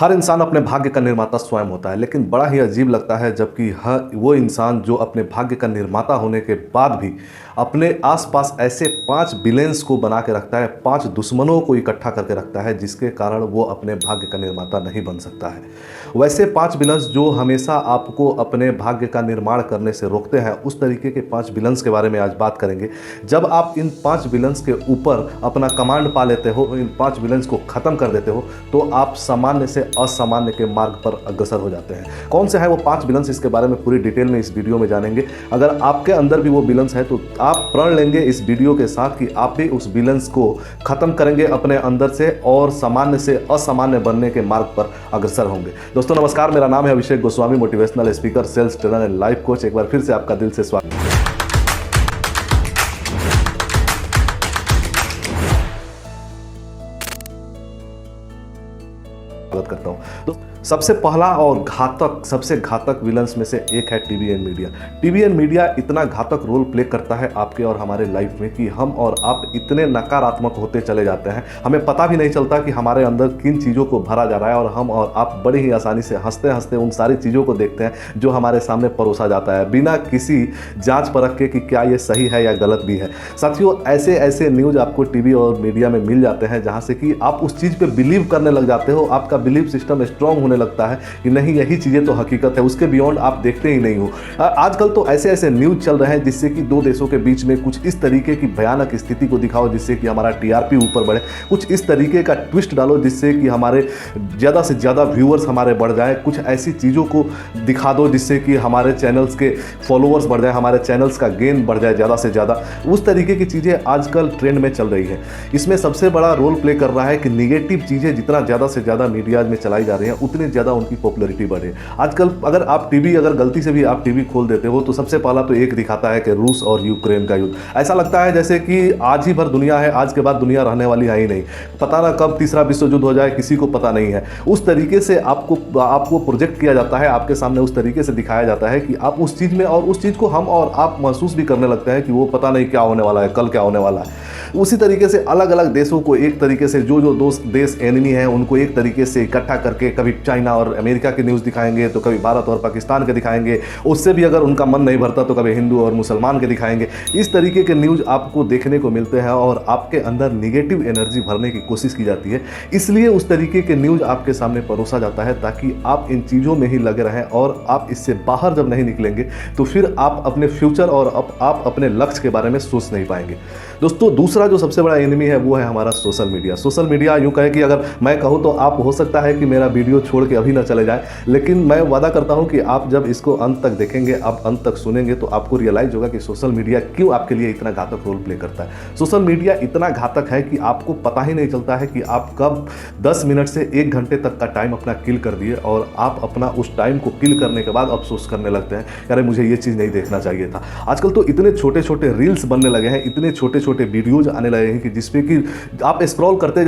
हर इंसान अपने भाग्य का निर्माता स्वयं होता है, लेकिन बड़ा ही अजीब लगता है जबकि हर वो इंसान जो अपने भाग्य का निर्माता होने के बाद भी अपने आसपास ऐसे 5 विलेंस को बना के रखता है, 5 दुश्मनों को इकट्ठा करके रखता है, जिसके कारण वो अपने भाग्य का निर्माता नहीं बन सकता है। वैसे 5 विलन्स जो हमेशा आपको अपने भाग्य का निर्माण करने से रोकते हैं, उस तरीके के 5 विलन्स के बारे में आज बात करेंगे। जब आप इन 5 विलन्स के ऊपर अपना कमांड पा लेते हो, इन 5 विलन्स को खत्म कर देते हो, तो आप सामान्य से असामान्य के मार्ग पर अग्रसर हो जाते हैं। कौन से हैं वो 5 विलन्स, इसके बारे में पूरी डिटेल में इस वीडियो में जानेंगे। अगर आपके अंदर भी वो विलन्स है तो आप प्रण लेंगे इस वीडियो के साथ कि आप भी उस विलन्स को खत्म करेंगे अपने अंदर से और सामान्य से असामान्य बनने के मार्ग पर अग्रसर होंगे। दोस्तों नमस्कार, मेरा नाम है Abhishek Goswami, motivational speaker, sales trainer and life coach. एक बार फिर से आपका दिल से स्वागत करता हूं। तो सबसे पहला और सबसे घातक विलन्स में से एक है TV and media. TV and media इतना घातक रोल प्ले करता है आपके और हमारे लाइफ में कि हम और आप इतने नकारात्मक होते चले जाते हैं, हमें पता भी नहीं चलता कि हमारे अंदर किन चीज़ों को भरा जा रहा है, और हम और आप बड़े ही आसानी से हंसते हंसते उन सारी चीज़ों को देखते हैं जो हमारे सामने परोसा जाता है, बिना किसी जांच परख के कि क्या ये सही है या गलत भी है। साथियों, ऐसे ऐसे न्यूज़ आपको टीवी और मीडिया में मिल जाते हैं जहाँ से कि आप उस चीज़ पर बिलीव करने लग जाते हो, आपका बिलीव सिस्टम स्ट्रांग होने लगता है कि नहीं, यही चीजें तो हकीकत है, उसके बियॉन्ड आप देखते ही नहीं हो। आजकल तो ऐसे ऐसे न्यूज चल रहे हैं जिससे कि दो देशों के बीच में कुछ इस तरीके की भयानक स्थिति को दिखाओ जिससे कि हमारा टीआरपी ऊपर बढ़े, कुछ इस तरीके का ट्विस्ट डालो जिससे कि हमारे ज़्यादा से ज़्यादा व्यूअर्स हमारे बढ़ जाए, कुछ ऐसी चीज़ों को दिखा दो जिससे कि हमारे चैनल्स के फॉलोअर्स बढ़ जाए, हमारे चैनल्स का गेन बढ़ जाए ज़्यादा से ज़्यादा। उस तरीके की चीज़ें आजकल ट्रेंड में चल रही है। इसमें सबसे बड़ा रोल प्ले कर रहा है कि निगेटिव चीज़ें जितना ज़्यादा से ज़्यादा मीडिया में चलाई जा रही हैं, उतनी ज़्यादा उनकी पॉपुलैरिटी बढ़े। आजकल अगर आप अगर गलती से भी आप टीवी खोल देते हो तो सबसे पहला तो एक दिखाता है कि रूस और यूक्रेन का युद्ध। ऐसा लगता है जैसे कि आज ही भर दुनिया है, आज के बाद दुनिया रहने वाली है ही नहीं, पता ना कब तीसरा विश्व युद्ध हो जाए, किसी को पता नहीं है। उस तरीके से आपको प्रोजेक्ट किया जाता है, आपके सामने उस तरीके से दिखाया जाता है कि आप उस चीज़ में, और उस चीज़ को हम और आप महसूस भी करने लगते हैं कि वो पता नहीं क्या होने वाला है, कल क्या होने वाला है। उसी तरीके से अलग अलग देशों को एक तरीके से जो देश एनिमी है उनको एक तरीके से इकट्ठा करके कभी चाइना और अमेरिका के न्यूज़ दिखाएंगे, तो कभी भारत और पाकिस्तान के दिखाएंगे, उससे भी अगर उनका मन नहीं भरता तो कभी हिंदू और मुसलमान के दिखाएंगे। इस तरीके के न्यूज़ आपको देखने को मिलते हैं और आपके अंदर निगेटिव एनर्जी भरने की कोशिश की जाती है। इसलिए उस तरीके के न्यूज़ आपके सामने परोसा जाता है ताकि आप इन चीज़ों में ही लगे रहें, और आप इससे बाहर जब नहीं निकलेंगे तो फिर आप अपने फ्यूचर और आप अपने लक्ष्य के बारे में सोच नहीं पाएंगे। दोस्तों, दूसरा जो सबसे बड़ा एनिमी है वो है हमारा सोशल मीडिया। सोशल मीडिया यूँ कहे कि अगर मैं कहूँ तो आप हो सकता है कि मेरा वीडियो छोड़ के अभी ना चले जाए, लेकिन मैं वादा करता हूं कि आप जब इसको अंत तक देखेंगे, आप अंत तक सुनेंगे, तो आपको रियलाइज होगा कि सोशल मीडिया क्यों आपके लिए इतना घातक रोल प्ले करता है। सोशल मीडिया इतना घातक है कि आपको पता ही नहीं चलता है कि आप कब 10 मिनट से 1 घंटे तक का टाइम अपना किल कर दिए, और आप अपना उस टाइम को किल करने के बाद अफसोस करने लगते हैं, अरे मुझे ये चीज़ नहीं देखना चाहिए था। आजकल तो इतने छोटे छोटे रील्स बनने लगे हैं, इतने छोटे छोटे वीडियोज आने लगे हैं कि जिसपे कि आप स्क्रॉल करते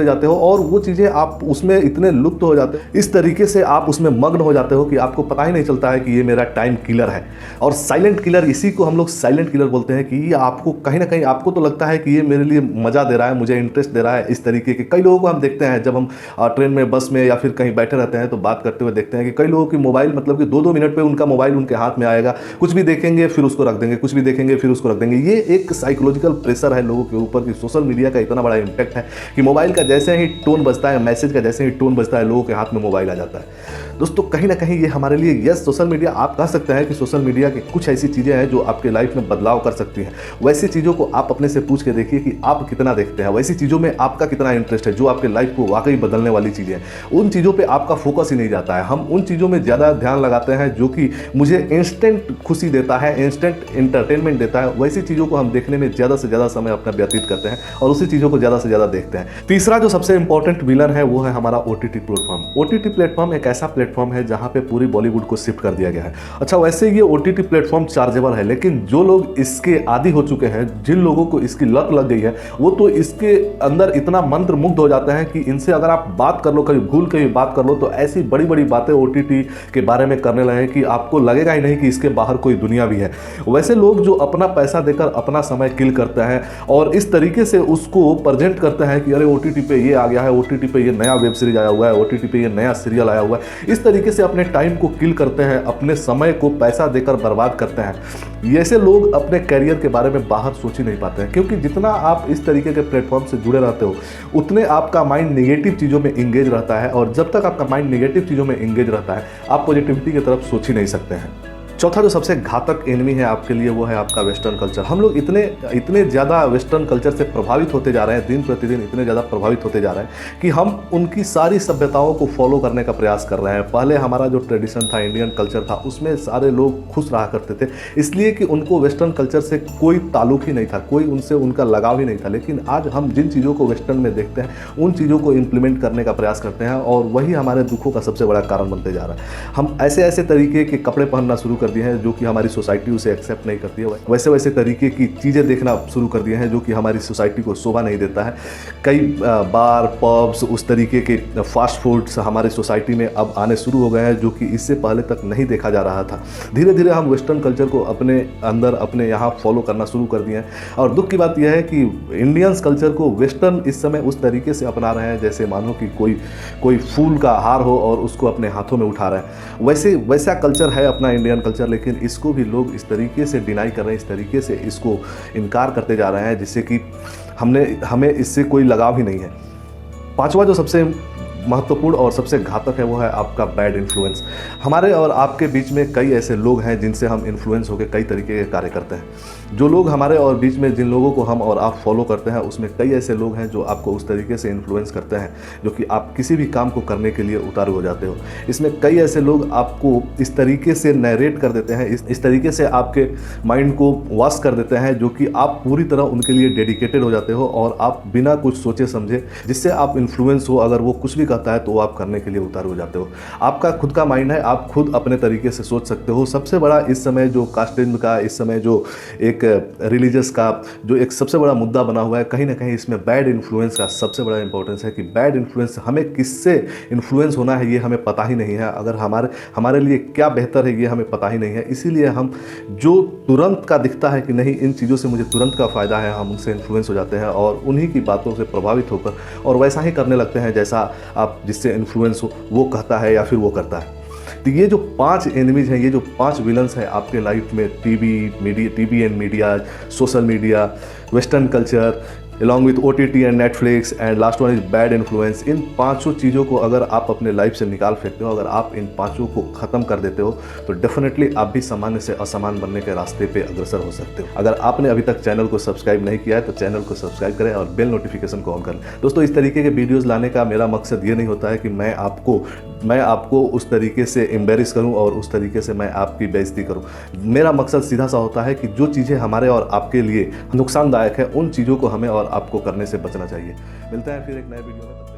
जाते हो और वो चीज़ें आप उसमें इतने लुप्त हो जाते हैं, इस तरीके से आप उसमें मग्न हो जाते हो कि आपको पता ही नहीं चलता है कि ये मेरा टाइम किलर है। और साइलेंट किलर, इसी को हम लोग साइलेंट किलर बोलते हैं कि ये आपको कहीं ना कहीं आपको तो लगता है कि ये मेरे लिए मज़ा दे रहा है, मुझे इंटरेस्ट दे रहा है। इस तरीके के कई लोगों को हम देखते हैं जब हम ट्रेन में, बस में या फिर कहीं बैठे रहते हैं तो बात करते हुए देखते हैं कि कई लोगों की मोबाइल, मतलब कि 2-2 मिनट पर उनका मोबाइल उनके हाथ में आएगा, कुछ भी देखेंगे फिर उसको रख देंगे, कुछ भी देखेंगे फिर उसको रख देंगे। ये एक साइकोलॉजिकल प्रेशर है लोगों के ऊपर कि सोशल मीडिया का इतना बड़ा इंपैक्ट है कि मोबाइल का जैसे ही टोन बजता है, मैसेज का जैसे ही टोन बजता है, लोगों के हाथ में मोबाइल आ जाता है। दोस्तों, कहीं ना कहीं ये हमारे लिए, यस, सोशल मीडिया, आप कह सकते हैं कि सोशल मीडिया की कुछ ऐसी चीज़ें हैं जो आपके लाइफ में बदलाव कर सकती हैं। वैसी चीज़ों को आप अपने से पूछ के देखिए कि आप कितना देखते हैं, वैसी चीज़ों में आपका कितना इंटरेस्ट है जो आपके लाइफ को वाकई बदलने वाली चीज़ें हैं। उन चीज़ों पे आपका फोकस ही नहीं जाता है। हम उन चीज़ों में ज़्यादा ध्यान लगाते हैं जो कि मुझे इंस्टेंट खुशी देता है, इंस्टेंट एंटरटेनमेंट देता है, वैसी चीज़ों को हम देखने में ज़्यादा से ज़्यादा समय अपना व्यतीत करते हैं और उसी चीज़ों को ज़्यादा से ज़्यादा देखते हैं। तीसरा जो सबसे इंपॉर्टेंट विलन है वो है हमारा ओटीटी प्लेटफॉर्म। ओटीटी प्लेटफॉर्म एक ऐसा प्लेटफॉर्म है जहाँ पे पूरी बॉलीवुड को शिफ्ट कर दिया गया है। अच्छा, वैसे ये ओटीटी प्लेटफॉर्म चार्जेबल है, लेकिन जो लोग इसके आदी हो चुके हैं, जिन लोगों को इसकी लत लग गई है, वो तो इसके अंदर इतना मंत्र मुग्ध हो जाते हैं कि इनसे अगर आप बात कर लो, कभी भूल के भी बात कर लो, तो ऐसी बड़ी बड़ी बातें ओटीटी के बारे में करने लगे कि आपको लगेगा ही नहीं कि इसके बाहर कोई दुनिया भी है। वैसे लोग जो अपना पैसा देकर अपना समय किल किल करता है और इस तरीके से उसको प्रेजेंट करता है कि अरे OTT पे ये आ गया है, OTT पे ये नया वेब सीरीज आया हुआ है, OTT पे ये नया सीरियल आया हुआ है। इस तरीके से अपने टाइम को किल करते हैं, अपने समय को पैसा देकर बर्बाद करते हैं। ऐसे लोग अपने करियर के बारे में बाहर सोच ही नहीं पाते हैं, क्योंकि जितना आप इस तरीके के प्लेटफॉर्म से जुड़े रहते हो उतने आपका माइंड नेगेटिव चीज़ों में इंगेज रहता है, और जब तक आपका माइंड नेगेटिव चीज़ों में इंगेज रहता है आप पॉजिटिविटी की तरफ सोच ही नहीं सकते हैं। चौथा जो सबसे घातक एनिमी है आपके लिए वो है आपका वेस्टर्न कल्चर। हम लोग इतने ज़्यादा वेस्टर्न कल्चर से प्रभावित होते जा रहे हैं, दिन प्रतिदिन इतने ज़्यादा प्रभावित होते जा रहे हैं कि हम उनकी सारी सभ्यताओं को फॉलो करने का प्रयास कर रहे हैं। पहले हमारा जो ट्रेडिशन था, इंडियन कल्चर था, उसमें सारे लोग खुश रहा करते थे, इसलिए कि उनको वेस्टर्न कल्चर से कोई ताल्लुक ही नहीं था, कोई उनसे उनका लगाव ही नहीं था। लेकिन आज हम जिन चीज़ों को वेस्टर्न में देखते हैं उन चीज़ों को इम्प्लीमेंट करने का प्रयास करते हैं, और वही हमारे दुखों का सबसे बड़ा कारण बनते जा रहा है। हम ऐसे ऐसे तरीके के कपड़े पहनना शुरू कर दिए हैं जो कि हमारी सोसाइटी उसे एक्सेप्ट नहीं करती है, वैसे वैसे तरीके की चीज़ें देखना शुरू कर दिए हैं जो कि हमारी सोसाइटी को शोभा नहीं देता है। कई बार, पब्स, उस तरीके के फास्ट फूड्स हमारी सोसाइटी में अब आने शुरू हो गए हैं जो कि इससे पहले तक नहीं देखा जा रहा था। धीरे धीरे हम वेस्टर्न कल्चर को अपने अंदर, अपने यहाँ फॉलो करना शुरू कर दिए हैं, और दुख की बात यह है कि इंडियंस कल्चर को वेस्टर्न इस समय उस तरीके से अपना रहे हैं जैसे मानो कि कोई फूल का हार हो और उसको अपने हाथों में उठा रहे हैं। वैसा कल्चर है अपना इंडियन कल्चर, लेकिन इसको भी लोग इस तरीके से डिनाई कर रहे हैं, इस तरीके से इसको इनकार करते जा रहे हैं जिससे कि हमें इससे कोई लगाव ही नहीं है। पांचवा जो सबसे महत्वपूर्ण और सबसे घातक है वो है आपका बैड इन्फ्लुएंस। हमारे और आपके बीच में कई ऐसे लोग हैं जिनसे हम इन्फ्लुएंस होकर कई तरीके के कार्य करते हैं। जो लोग हमारे और बीच में, जिन लोगों को हम और आप फॉलो करते हैं, उसमें कई ऐसे लोग हैं जो आपको उस तरीके से इन्फ्लुएंस करते हैं जो कि आप किसी भी काम को करने के लिए उतारू हो जाते हो। इसमें कई ऐसे लोग आपको इस तरीके से नरेट कर देते हैं, इस तरीके से आपके माइंड को वॉश कर देते हैं जो कि आप पूरी तरह उनके लिए डेडिकेटेड हो जाते हो, और आप बिना कुछ सोचे समझे, जिससे आप इन्फ्लुएंस हो, अगर वो कुछ भी कहता है तो आप करने के लिए उतारू हो जाते हो। आपका खुद का माइंड है, आप खुद अपने तरीके से सोच सकते हो। सबसे बड़ा इस समय जो कास्टिज्म का, इस समय जो एक रिलीजियस का जो एक सबसे बड़ा मुद्दा बना हुआ है, कहीं ना कहीं इसमें बैड इन्फ्लुएंस का सबसे बड़ा इंपॉर्टेंस है कि बैड इन्फ्लुएंस, हमें किससे इन्फ्लुएंस होना है ये हमें पता ही नहीं है। अगर हमारे लिए क्या बेहतर है ये हमें पता ही नहीं है, इसीलिए हम जो तुरंत का दिखता है कि नहीं इन चीज़ों से मुझे तुरंत का फ़ायदा है, हम उनसे इन्फ्लुएंस हो जाते हैं और उन्हीं की बातों से प्रभावित होकर और वैसा ही करने लगते हैं जैसा आप जिससे इन्फ्लुएंस हो वो कहता है या फिर वो करता है। तो ये जो 5 एनिमीज हैं, ये जो 5 विलन्स हैं आपके लाइफ में, TV and media, social media, western culture, along with OTT and Netflix, and last one is bad influence. इन 5 चीज़ों को अगर आप अपने लाइफ से निकाल फेंकते हो, अगर आप इन 5 को ख़त्म कर देते हो तो डेफिनेटली आप भी सामान्य से असामान्य बनने के रास्ते पे अग्रसर हो सकते हो। अगर आपने अभी तक चैनल को सब्सक्राइब नहीं किया है तो चैनल को सब्सक्राइब करें और बेल नोटिफिकेशन को ऑन करें। दोस्तों, इस तरीके के वीडियोज़ लाने का मेरा मकसद ये नहीं होता है कि मैं आपको उस तरीके से एम्बेरस करूं और उस तरीके से मैं आपकी बेइज्जती करूं। मेरा मकसद सीधा सा होता है कि जो चीज़ें हमारे और आपके लिए नुकसानदायक है उन चीज़ों को हमें और आपको करने से बचना चाहिए। मिलते हैं फिर एक नए वीडियो में।